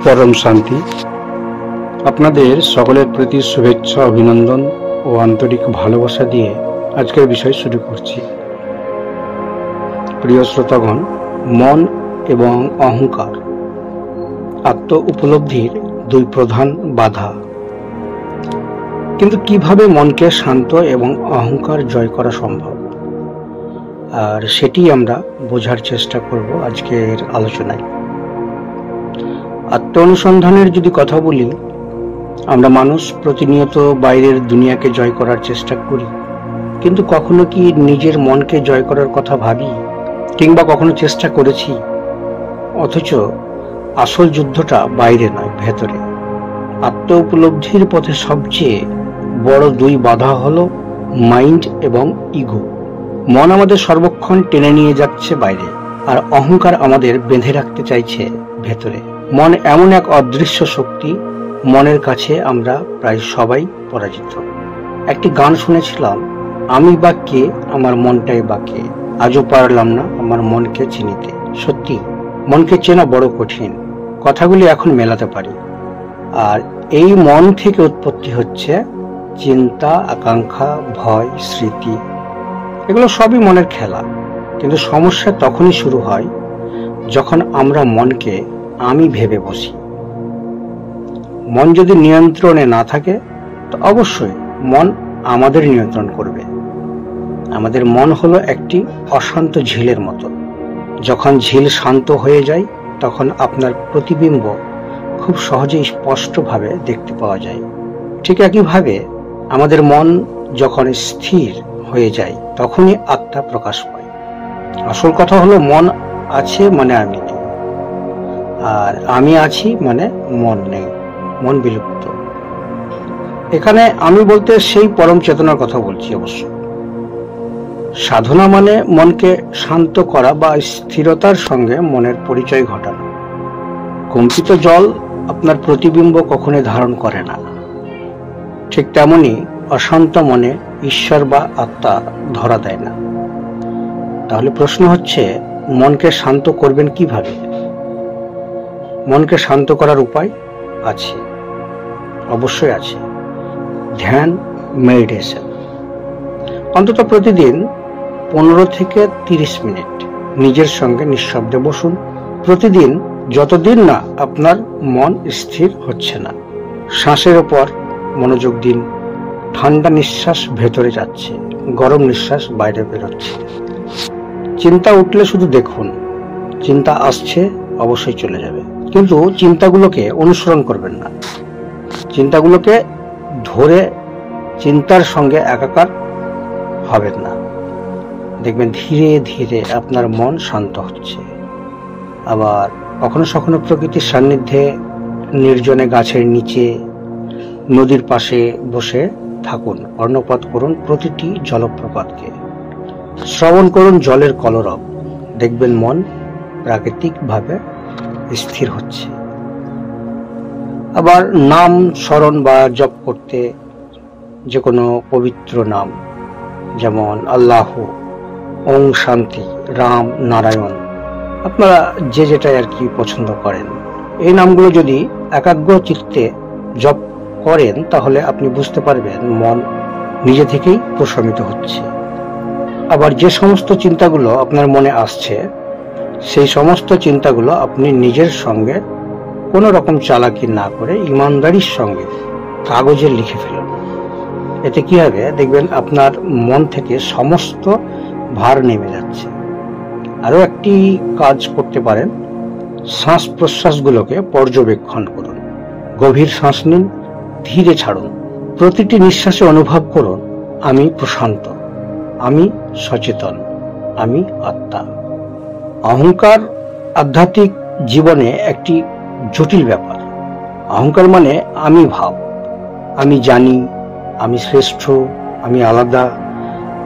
পরম শান্তি। আপনাদের সকলের প্রতি শুভেচ্ছা, অভিনন্দন ও আন্তরিক ভালোবাসা দিয়ে আজকের বিষয় শুরু করছি। প্রিয় শ্রোতাগণ, মন এবং অহংকার আত্ম উপলব্ধির দুই প্রধান বাধা। কিন্তু কিভাবে মনকে শান্ত এবং অহংকার জয় করা সম্ভব, আর সেটি আমরা বোঝার চেষ্টা করব আজকের আলোচনায়। আত্ম অনুসন্ধানের যদি কথা বলি, আমরা মানুষ প্রতিনিয়ত বাইরের দুনিয়াকে জয় করার চেষ্টা করি, কিন্তু কখনো কি নিজের মনকে জয় করার কথা ভাবি কিংবা কখনো চেষ্টা করেছি? অথচ আসল যুদ্ধটা বাইরে নয়, ভেতরে। আত্ম উপলব্ধির পথে সবচেয়ে বড় দুই বাধা হলো মাইন্ড এবং ইগো। মন আমাদের সর্বক্ষণ টেনে নিয়ে যাচ্ছে বাইরে, আর অহংকার আমাদের বেঁধে রাখতে চাইছে ভেতরে। মন এমন এক অদৃশ্য শক্তি, মনের কাছে আমরা প্রায় সবাই পরাজিত। একটি গান শুনেছিলাম, আমি বা কে, আমার মনটাই বা কে, আজও পারলাম না আমার মনকে চিনিতে। সত্যি, মনকে চেনা বড় কঠিন। কথাগুলি এখন মেলাতে পারি। আর এই মন থেকে উৎপত্তি হচ্ছে চিন্তা, আকাঙ্ক্ষা, ভয়, স্মৃতি। এগুলো সবই মনের খেলা। কিন্তু সমস্যা তখনই শুরু হয় যখন আমরা মনকে আমি ভেবে বসি। মন যদি নিয়ন্ত্রণে না থাকে, তো অবশ্যই মন আমাদের নিয়ন্ত্রণ করবে। আমাদের মন হলো একটি অশান্ত ঝিলের মতো। যখন ঝিল শান্ত হয়ে যায়, তখন আপনার প্রতিবিম্ব খুব সহজেই স্পষ্টভাবে দেখতে পাওয়া যায়। ঠিক একইভাবে আমাদের মন যখন স্থির হয়ে যায়, তখনই আত্মা প্রকাশ পায়। আসল কথা হলো, মন আছে মানে আমি নেই, আর আমি আছি মানে মন নেই, মন বিলুপ্ত। এখানে আমি বলতে সেই পরম চেতনার কথা বলছি। অবশ্য সাধনা মানে মনকে শান্ত করা বা স্থিরতার সঙ্গে মনের পরিচয় ঘটানো। কম্পিত জল আপনার প্রতিবিম্ব কখনোই ধারণ করে না। ঠিক তেমনি অশান্ত মনে ঈশ্বর বা আত্মা ধরা দেয় না। তাহলে প্রশ্ন হচ্ছে, মনকে শান্ত করবেন কিভাবে? মনকে শান্ত করার উপায় আছে, অবশ্যই আছে। ধ্যান, মেডিটেশন। অন্তত প্রতিদিন 15 থেকে 30 মিনিট নিজের সঙ্গে নিঃশব্দে বসুন। প্রতিদিন, যতদিন না আপনার মন স্থির হচ্ছে না। শ্বাসের ওপর মনোযোগ দিন। ঠান্ডা নিঃশ্বাস ভেতরে যাচ্ছে, গরম নিঃশ্বাস বাইরে বেরোচ্ছে। চিন্তা উঠলে শুধু দেখুন, চিন্তা আসছে, অবশ্যই চলে যাবে। কিন্তু চিন্তাগুলোকে অনুসরণ করবেন না। চিন্তাগুলোকে ধরে চিন্তার সঙ্গে একাকার হবেন না। দেখবেন ধীরে ধীরে আপনার মন শান্ত হচ্ছে। আবার কখনো কখনো প্রকৃতির সান্নিধ্যে, নির্জনে গাছের নিচে, নদীর পাশে বসে থাকুন। কর্ণপাত করুন প্রতিটি জলপ্রপাতকে। শ্রবণ করুন জলের কলরব। দেখবেন মন প্রাকৃতিকভাবে স্থির হচ্ছে। আবার নাম স্মরণ বা জপ করতে, যে কোনো পবিত্র নাম, যেমন আল্লাহ, ওং শান্তি, রাম, নারায়ণ, আপনারা যে যেটা আর কি পছন্দ করেন, এই নামগুলো যদি একাগ্র চিত্তে জপ করেন, তাহলে আপনি বুঝতে পারবেন মন নিজে থেকেই প্রশমিত হচ্ছে। আবার যে সমস্ত চিন্তাগুলো আপনার মনে আসছে, সেই সমস্ত চিন্তাগুলো আপনি নিজের সঙ্গে কোনো রকম চালাকি না করে ইমানদারির সঙ্গে কাগজে লিখে ফেলুন। এতে কি হবে, দেখবেন আপনার মন থেকে সমস্ত ভার নেমে যাচ্ছে। আরো একটি কাজ করতে পারেন, শ্বাস প্রশ্বাসগুলোকে পর্যবেক্ষণ করুন। গভীর শ্বাস নিন, ধীরে ছাড়ুন। প্রতিটি নিঃশ্বাসে অনুভব করুন, আমি প্রশান্ত, আমি সচেতন, আমি আত্মা। অহংকার আধ্যাত্মিক জীবনে একটি জটিল ব্যাপার। অহংকার মানে আমি ভাব, আমি জানি, আমি শ্রেষ্ঠ, আমি আলাদা,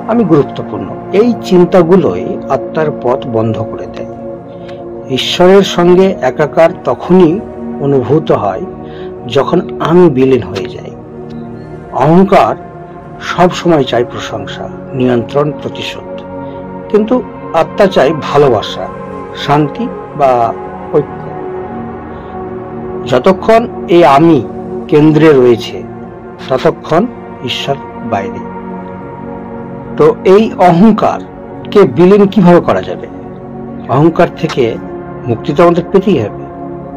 আমি গুরুত্বপূর্ণ। এই চিন্তাগুলোই আত্মার পথ বন্ধ করে দেয়। ঈশ্বরের সঙ্গে একাকার তখনই অনুভূত হয় যখন আমি বিলীন হয়ে যাই। অহংকার সব সময় চাই প্রশংসা, নিয়ন্ত্রণ, প্রতিশোধ। কিন্তু আত্মা চাই ভালোবাসা, শান্তি বা ঐক্য। যতক্ষণ এই আমি কেন্দ্রে রয়েছে ততক্ষণ ঈশ্বর বাইরে। তো এই অহংকারকে বিলীন কিভাবে করা যাবে? অহংকার থেকে মুক্তি তো আমাদের পেতেই হবে।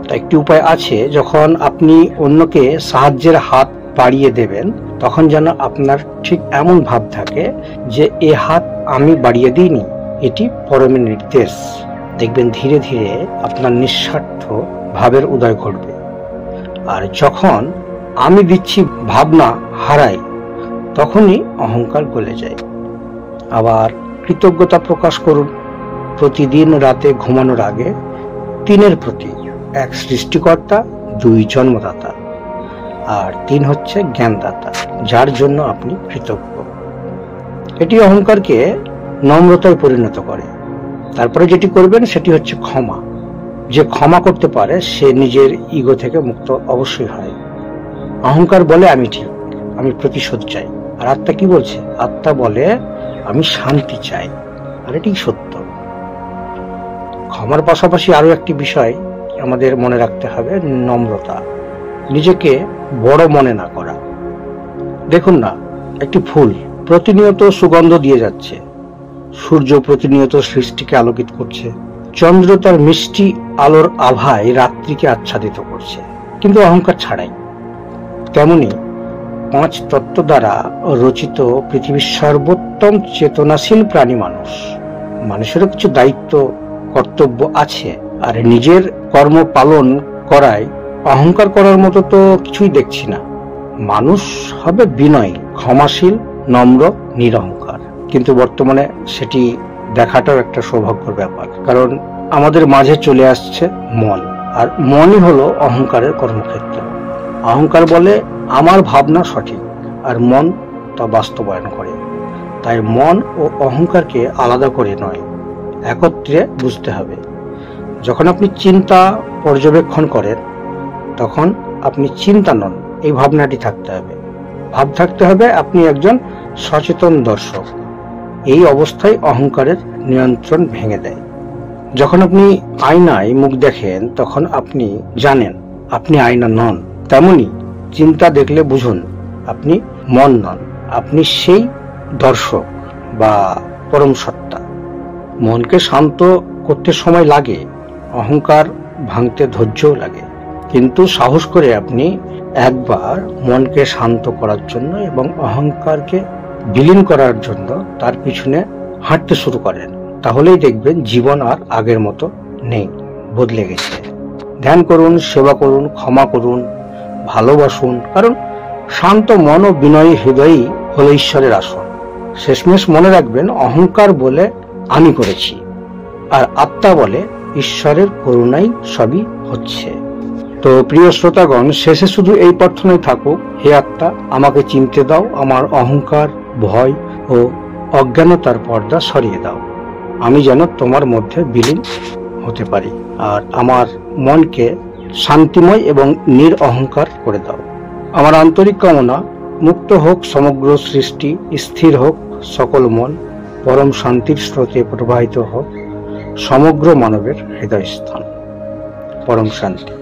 তা একটি উপায় আছে, যখন আপনি অন্যকে সাহায্যের হাত বাড়িয়ে দেবেন তখন যেন আপনার ঠিক এমন ভাব থাকে যে এ হাত আমি বাড়িয়ে দিইনি, এটি পরমের নির্দেশ। দেখবেন ধীরে ধীরে আপনার নিঃস্বার্থ ভাবের উদয় ঘটবে। আর যখন আমি দিচ্ছি ভাবনা হারাই তখনই অহংকার গলে যায়। আবার কৃতজ্ঞতা প্রকাশ করুন। প্রতিদিন রাতে ঘুমানোর আগে 3 প্রতি, 1 সৃষ্টিকর্তা, 2 জন্মদাতা, আর 3 হচ্ছে জ্ঞানদাতা, যার জন্য আপনি কৃতজ্ঞ। এটি অহংকারকে নম্রতায় পরিণত করে। তারপরে যেটি করবেন সেটি হচ্ছে ক্ষমা। যে ক্ষমা করতে পারে সে নিজের ইগো থেকে মুক্ত অবশ্যই হয়। অহংকার বলে আমি ঠিক, আমি প্রতিশোধ চাই। আর আত্মা কি বলছে? আত্মা বলে আমি শান্তি চাই। আর এটি সত্য। ক্ষমার পাশাপাশি আরো একটি বিষয় আমাদের মনে রাখতে হবে, নম্রতা। নিজেকে বড় মনে না করা। দেখুন না, একটি ফুল প্রতিনিয়ত সুগন্ধ দিয়ে যাচ্ছে, সূর্য প্রতিনিয়ত সৃষ্টিকে আলোকিত করছে, চন্দ্র তার মিষ্টি আলোর আভায় রাত্রিকে আচ্ছাদিত করছে, কিন্তু অহংকার ছাড়াই। তেমনি 5 তত্ত্ব দ্বারা রচিত পৃথিবীর সর্বোত্তম চেতনাশীল প্রাণী মানুষ। মানুষেরও কিছু দায়িত্ব কর্তব্য আছে, আর নিজের কর্ম পালন করায় অহংকার করার মতো তো কিছুই দেখছি না। মানুষ হবে বিনয়ী, ক্ষমাশীল, নম্র, নিরহংকার। কিন্তু বর্তমানে সেটি দেখাটাও একটা সৌভাগ্যের ব্যাপার, কারণ আমাদের মাঝে চলে আসছে মন, আর মনই হলো অহংকারের কর্মক্ষেত্র। অহংকার বলে আমার ভাবনা সঠিক, আর মন তা বাস্তবায়ন করে। তাই মন ও অহংকারকে আলাদা করে নয়, একত্রে বুঝতে হবে। যখন আপনি চিন্তা পর্যবেক্ষণ করেন তখন আপনি চিন্তা নন, এই ভাবনাটি থাকতে হবে। ভাব থাকতে হবে আপনি একজন সচেতন দর্শক। এই অবস্থায় অহংকারের নিয়ন্ত্রণ ভেঙে দেয়। যখন আপনি আয়নায় মুখ দেখেন তখন আপনি জানেন আপনি আয়না নন। তেমনি চিন্তা দেখলে বুঝুন আপনি মন নন, আপনি সেই দর্শক বা পরম সত্তা। মনকে শান্ত করতে সময় লাগে, অহংকার ভাঙতে ধৈর্যও লাগে। কিন্তু সাহস করে আপনি একবার মনকে শান্ত করার জন্য এবং অহংকারকে বিলীন করার জন্য তার পিছনে হাঁটতে শুরু করেন, তাহলেই দেখবেন জীবন আর আগের মতো নেই, বদলে গেছে। ধ্যান করুন, সেবা করুন, ক্ষমা করুন, ভালোবাসুন, কারণ শান্ত মন ও বিনয়ী হৃদয়ই হলো ঈশ্বরের আসন। শেষমেশ মনে রাখবেন, অহংকার বলে আমি করেছি, আর আত্মা বলে ঈশ্বরের করুণাই সবই হচ্ছে। তো প্রিয় শ্রোতাগণ, শেষে শুধু এই প্রার্থনাই থাকুক, হে আত্মা, আমাকে চিনতে দাও, আমার অহংকার, ভয় ও অজ্ঞানতার পর্দা সরিয়ে দাও। আমি যেন তোমার মধ্যে বিলীন হতে পারি, আর আমার মনকে শান্তিময় এবং নিরঅহংকার করে দাও। আমার আন্তরিক কামনা, মুক্ত হোক সমগ্র সৃষ্টি, স্থির হোক সকল মন, পরম শান্তির স্রোতে প্রবাহিত হোক সমগ্র মানবের হৃদয়স্থান। পরম শান্তি।